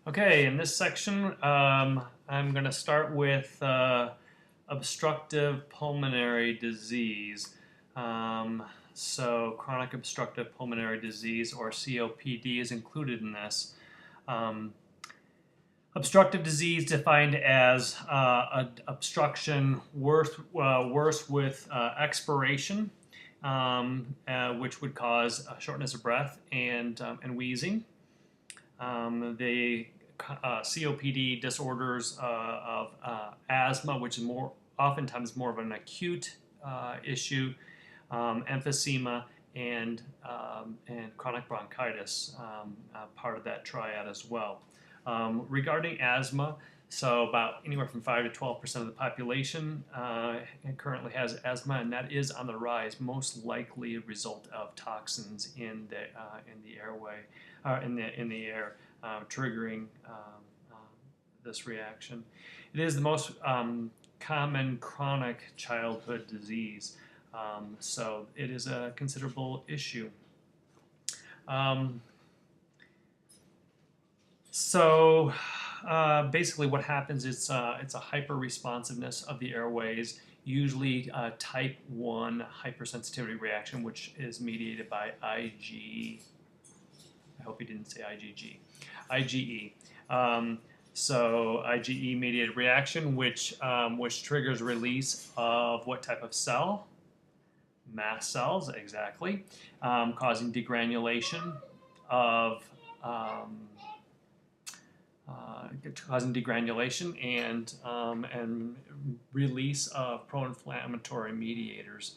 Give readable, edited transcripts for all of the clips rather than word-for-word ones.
Okay, in this section, I'm going to start with obstructive pulmonary disease. So, chronic obstructive pulmonary disease, or COPD, is included in this. Obstructive disease defined as an obstruction worse with expiration, which would cause shortness of breath and wheezing. The COPD disorders of asthma, which is oftentimes more of an acute issue, emphysema, and chronic bronchitis, part of that triad as well. Regarding asthma, so about anywhere from 5 to 12% of the population currently has asthma, and that is on the rise, most likely a result of toxins in the airway, in the air, triggering this reaction. It is the most common chronic childhood disease, so it is a considerable issue. Basically what happens is it's a hyper-responsiveness of the airways, usually type 1 hypersensitivity reaction, which is mediated by IgE. I hope you didn't say IgG. IgE. So IgE mediated reaction, which triggers release of what type of cell? Mast cells, exactly, causing degranulation and release of pro-inflammatory mediators.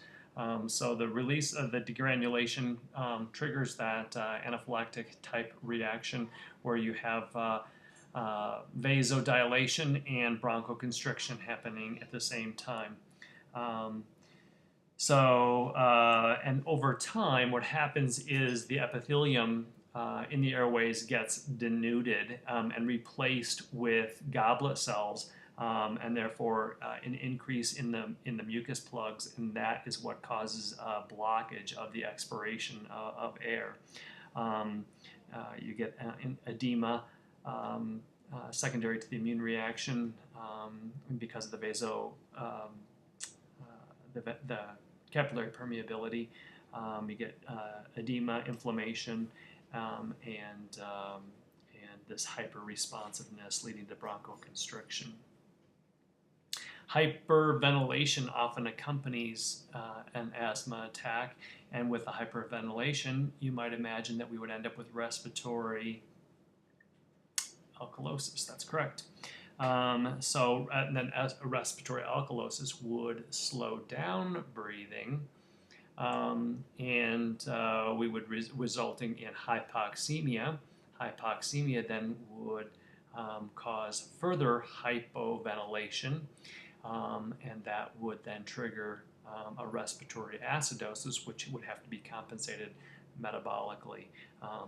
So the release of the degranulation triggers that anaphylactic type reaction where you have vasodilation and bronchoconstriction happening at the same time. And over time, what happens is the epithelium in the airways gets denuded and replaced with goblet cells, and therefore an increase in the mucus plugs, and that is what causes blockage of the expiration of air. You get edema secondary to the immune reaction because of the capillary permeability. You get edema, inflammation, and this hyper-responsiveness leading to bronchoconstriction. Hyperventilation often accompanies an asthma attack, and with the hyperventilation, you might imagine that we would end up with respiratory alkalosis. That's correct. And then as a respiratory alkalosis would slow down breathing, we would resulting in hypoxemia. Hypoxemia then would cause further hypoventilation, and that would then trigger a respiratory acidosis, which would have to be compensated metabolically.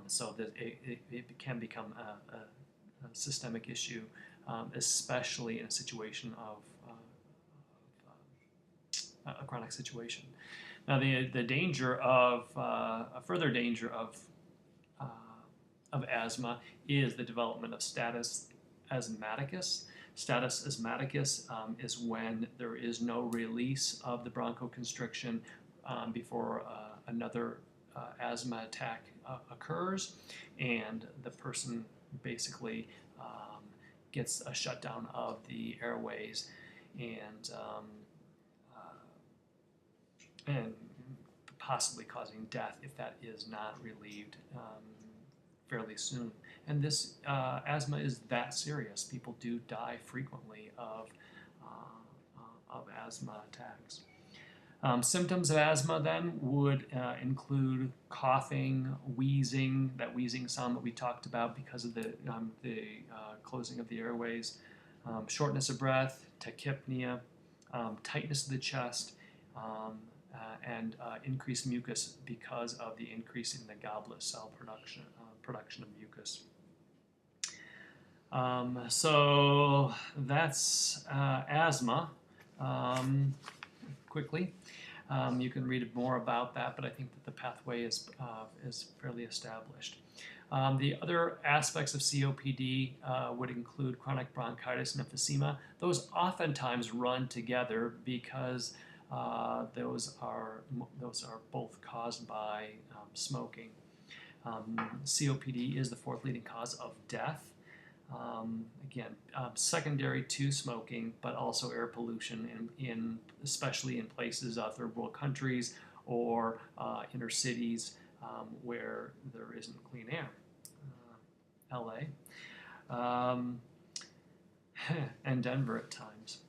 So that it can become a systemic issue, especially in a situation of a chronic situation. Now, the danger of a further danger of asthma is the development of status asthmaticus. Status asthmaticus is when there is no release of the bronchoconstriction before another asthma attack occurs, and the person basically gets a shutdown of the airways and possibly causing death if that is not relieved fairly soon. And this asthma is that serious. People do die frequently of asthma attacks. Symptoms of asthma then would include coughing, wheezing, that wheezing sound that we talked about because of the closing of the airways, shortness of breath, tachypnea, tightness of the chest, and increased mucus because of the increase in the goblet cell production of mucus. So that's asthma. Quickly, you can read more about that, but I think that the pathway is fairly established. The other aspects of COPD would include chronic bronchitis and emphysema. Those oftentimes run together because those are both caused by smoking. COPD is the fourth leading cause of death. Again, secondary to smoking, but also air pollution, especially in places, third world countries or inner cities where there isn't clean air. LA and Denver at times.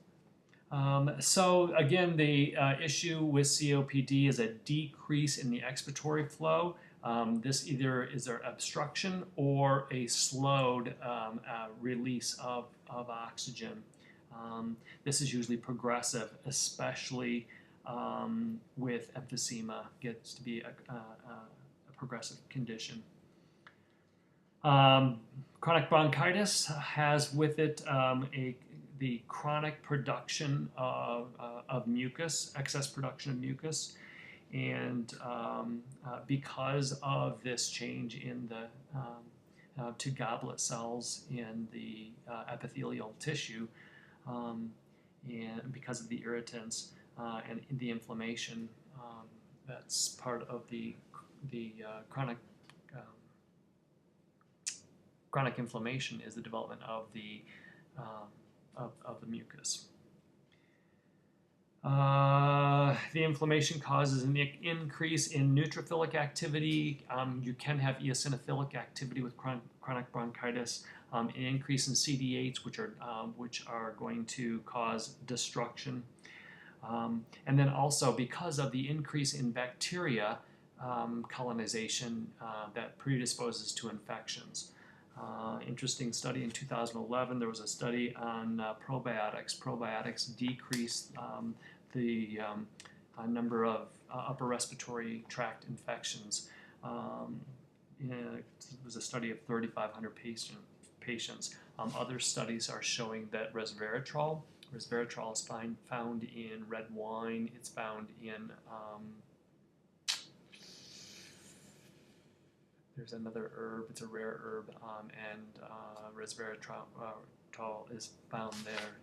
So again, the issue with COPD is a decrease in the expiratory flow. This either is there obstruction or a slowed release of oxygen. This is usually progressive, especially with emphysema. Gets to be a progressive condition. Chronic bronchitis has with it the chronic production of mucus, excess production of mucus. And because of this change in the to goblet cells in the epithelial tissue, and because of the irritants and the inflammation, that's part of the chronic inflammation is the development of the mucus. The inflammation causes an increase in neutrophilic activity. You can have eosinophilic activity with chronic bronchitis. An increase in CD8s, which are going to cause destruction. And then also because of the increase in bacteria colonization that predisposes to infections. Interesting study in 2011, there was a study on probiotics. Probiotics decrease the number of upper respiratory tract infections. It was a study of 3,500 patients. Other studies are showing that resveratrol is found in red wine. It's found in there's another herb, it's a rare herb, and resveratrol is found there.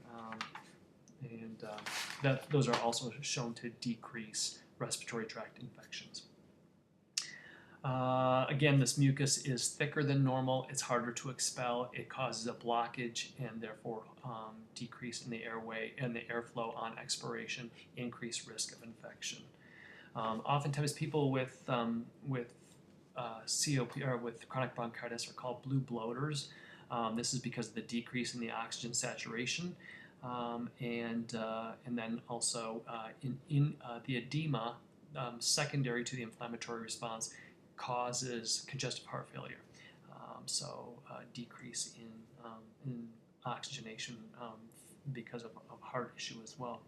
Those are also shown to decrease respiratory tract infections. Again, this mucus is thicker than normal. It's harder to expel. It causes a blockage and therefore decrease in the airway and the airflow on expiration, increased risk of infection. Oftentimes, people with COPD or with chronic bronchitis are called blue bloaters. This is because of the decrease in the oxygen saturation, and then also in the edema secondary to the inflammatory response causes congestive heart failure. So decrease in oxygenation because of heart issue as well.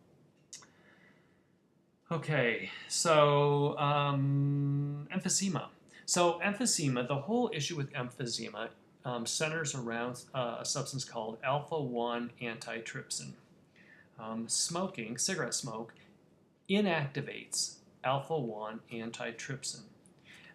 Okay, so emphysema. So emphysema, the whole issue with emphysema centers around a substance called alpha-1 antitrypsin. Smoking, cigarette smoke, inactivates alpha-1 antitrypsin.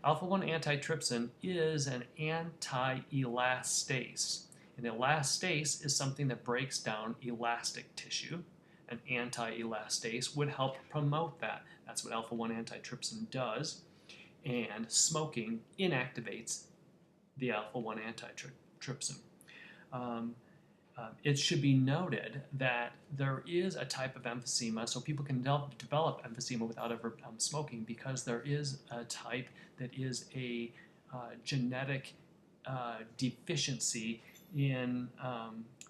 Alpha-1 antitrypsin is an anti-elastase. And elastase is something that breaks down elastic tissue. An anti-elastase would help promote that. That's what alpha-1 antitrypsin does. And smoking inactivates the alpha-1 antitrypsin. It should be noted that there is a type of emphysema, so people can develop emphysema without ever smoking, because there is a type that is a genetic deficiency in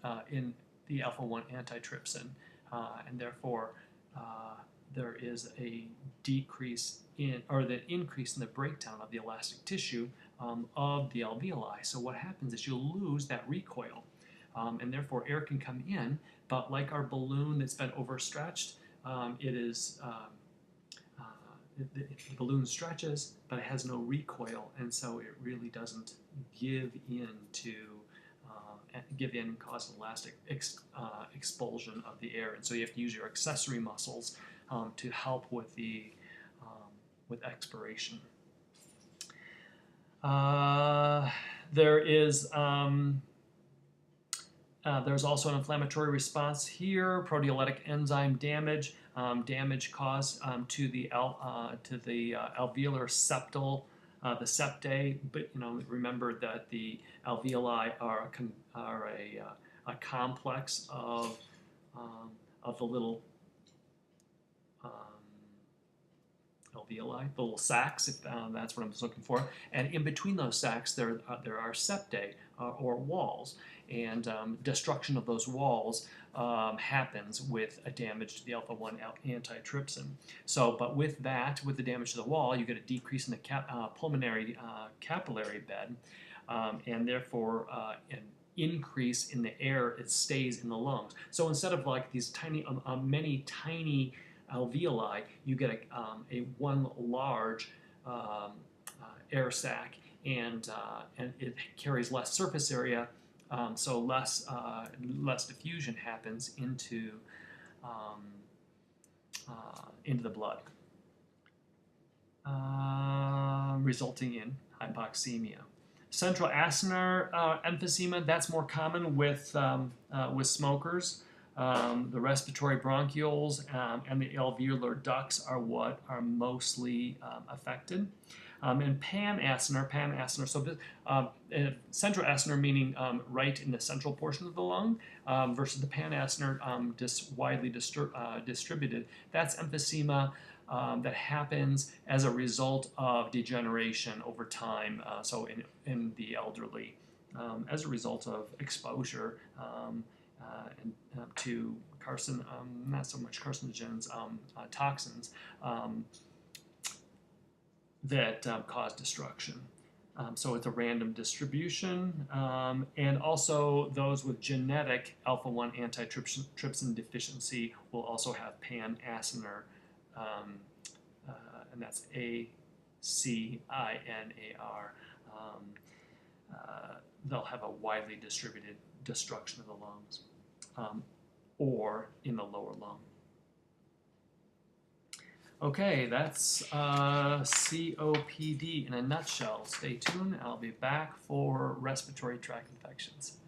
the alpha-1 antitrypsin, and therefore there is a decrease in, or the increase in the breakdown of the elastic tissue of the alveoli. So what happens is you'll lose that recoil. And therefore air can come in, but like our balloon that's been overstretched, the balloon stretches, but it has no recoil, and so it really doesn't give in and cause elastic expulsion of the air. And so you have to use your accessory muscles to help with the with expiration. There is there's also an inflammatory response here, proteolytic enzyme damage, damage caused to the alveolar septal, the septae. But remember that the alveoli are a complex of the little alveoli, the little sacs, if that's what I'm looking for. And in between those sacs, there are septae or walls, and destruction of those walls happens with a damage to the alpha-1 antitrypsin. So, but with the damage to the wall, you get a decrease in the pulmonary capillary bed, and therefore an increase in the air it stays in the lungs. So instead of like these tiny, many tiny alveoli, you get a one large air sac, and it carries less surface area, so less diffusion happens into the blood, resulting in hypoxemia. Central acinar emphysema, that's more common with smokers. The respiratory bronchioles and the alveolar ducts are what are mostly affected. And pan-acinar, so central acinar meaning right in the central portion of the lung, versus the pan-acinar widely distributed. That's emphysema that happens as a result of degeneration over time, so in the elderly, as a result of exposure to not so much carcinogens, toxins that cause destruction. So it's a random distribution, and also those with genetic alpha-1 antitrypsin deficiency will also have pan-acinar, and that's ACINAR. They'll have a widely distributed destruction of the lungs, or in the lower lung. Okay, that's COPD in a nutshell. Stay tuned. I'll be back for respiratory tract infections.